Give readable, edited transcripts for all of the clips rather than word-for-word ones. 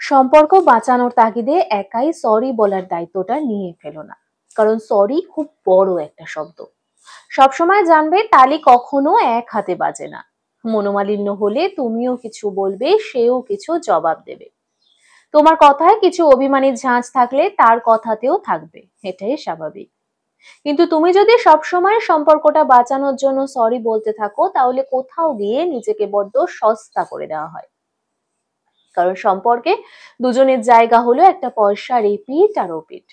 সম্পর্ক বাঁচানোর তাগিদে একাই সরি বলার দায়িত্বটা নিয়ে ফেলো না। কারণ সরি খুব বড় একটা শব্দ। সবসময় জানবে তালি কখনো এক হাতে বাজে না। মনোমালিন্য হলে তুমিও কিছু বলবে, সেও কিছু জবাব দেবে। তোমার কথায় কিছু অভিমানী ঝাঁজ থাকলে তার কথাতেও থাকবে, এটাই স্বাভাবিক। কিন্তু তুমি যদি সবসময় সম্পর্কটা বাঁচানোর জন্য সরি বলতে থাকো, তাহলে কোথাও গিয়ে নিজেকে বড্ড সস্তা করে দেওয়া হয়। কারণ সম্পর্কে দুজনের জায়গা হলো একটা পয়সার এপিঠ আর ওপিঠ।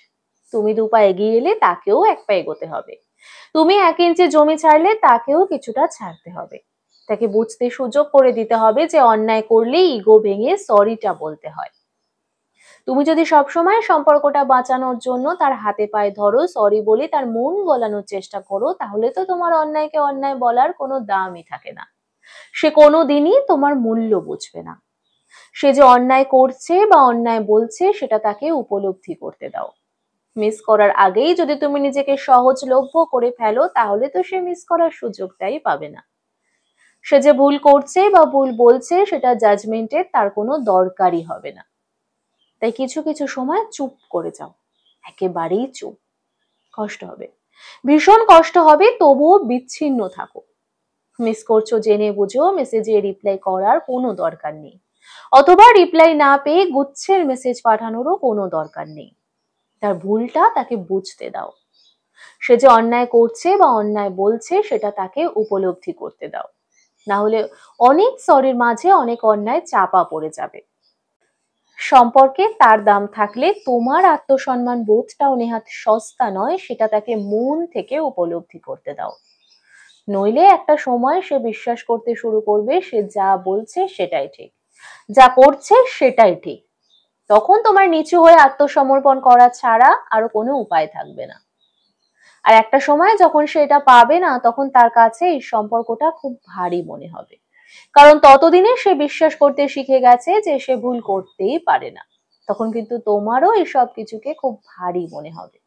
তুমি 2 পা এগিয়ে এলে তাকেও 1 পা এগোতে হবে। তুমি 1 ইঞ্চি জমি ছাড়লে তাকেও কিছুটা ছাড়তে হবে। তাকে বুঝতে সুযোগ করে দিতে হবে যে অন্যায় করলে ইগো ভেঙে সরিটা বলতে হয়। তুমি যদি সবসময় সম্পর্কটা বাঁচানোর জন্য তার হাতে পায়ে ধরো, সরি বলে তার মন গলানোর চেষ্টা করো, তাহলে তো তোমার অন্যায়কে অন্যায় বলার কোনো দামই থাকে না। সে কোনোদিনই তোমার মূল্য বুঝবে না। সে যে অন্যায় করছে বা অন্যায় বলছে সেটা তাকে উপলব্ধি করতে দাও। মিস করার আগেই যদি তুমি নিজেকে সহজলভ্য করে ফেলো, তাহলে তো সে মিস করার সুযোগটাই পাবে না। সে যে ভুল করছে বা ভুল বলছে সেটা জাজমেন্টের তার কোনো দরকারই হবে না। তাই কিছু কিছু সময় চুপ করে যাও, একেবারেই চুপ। কষ্ট হবে, ভীষণ কষ্ট হবে, তবুও বিচ্ছিন্ন থাকো। মিস করছো জেনে বুঝেও মেসেজে রিপ্লাই করার কোনো দরকার নেই, অথবা রিপ্লাই না পেয়ে গুচ্ছের মেসেজ পাঠানোরও কোনো দরকার নেই। তার ভুলটা তাকে বুঝতে দাও। সে যে অন্যায় করছে বা অন্যায় বলছে সেটা তাকে উপলব্ধি করতে দাও। না হলে অনেক সরির মাঝে অনেক অন্যায় চাপা পড়ে যাবে। সম্পর্কে তার দাম থাকলে তোমার আত্মসম্মান বোধটাও নেহাত সস্তা নয়, সেটা তাকে মন থেকে উপলব্ধি করতে দাও। নইলে একটা সময় সে বিশ্বাস করতে শুরু করবে সে যা বলছে সেটাই ঠিক, যা করছে সেটাই ঠিক। তখন তোমার নিচু হয়ে আত্মসমর্পণ করা ছাড়া আরো কোনো উপায় থাকবে না। আর একটা সময় যখন সে এটা পাবে না, তখন তার কাছে এই সম্পর্কটা খুব ভারী মনে হবে। কারণ ততদিনে সে বিশ্বাস করতে শিখে গেছে যে সে ভুল করতেই পারে না। তখন কিন্তু তোমারও এই সব কিছুকে খুব ভারী মনে হবে।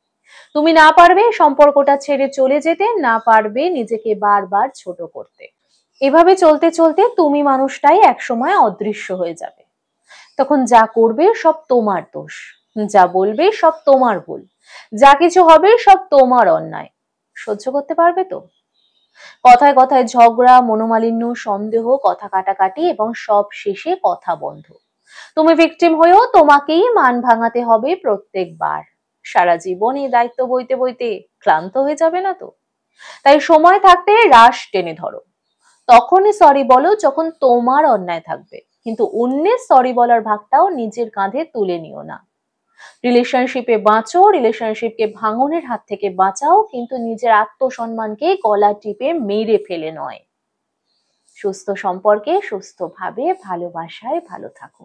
তুমি না পারবে সম্পর্কটা ছেড়ে চলে যেতে, না পারবে নিজেকে বারবার ছোট করতে। এভাবে চলতে চলতে তুমি মানুষটাই একসময় অদৃশ্য হয়ে যাবে। তখন যা করবে সব তোমার দোষ, যা বলবে সব তোমার ভুল, যা কিছু হবে সব তোমার অন্যায়। সহ্য করতে পারবে তো? কথায় কথায় ঝগড়া, মনোমালিন্য, সন্দেহ, কথা কাটাকাটি এবং সব শেষে কথা বন্ধ। তুমি ভিকটিম হয়েও তোমাকেই মান ভাঙাতে হবে প্রত্যেকবার। সারা জীবন এই দায়িত্ব বইতে বইতে ক্লান্ত হয়ে যাবে না তো? তাই সময় থাকতে রাশ টেনে ধরো। তখনই সরি বলো যখন তোমার অন্যায় থাকবে, কিন্তু অন্যের সরি বলার ভাগটাও নিজের কাঁধে তুলে নিও না। রিলেশনশিপে বাঁচো, রিলেশনশিপকে ভাঙনের হাত থেকে বাঁচাও, কিন্তু নিজের আত্মসম্মানকে গলা টিপে মেরে ফেলে নয়। সুস্থ সম্পর্কে সুস্থভাবে ভালোবাসায় ভালো থাকো।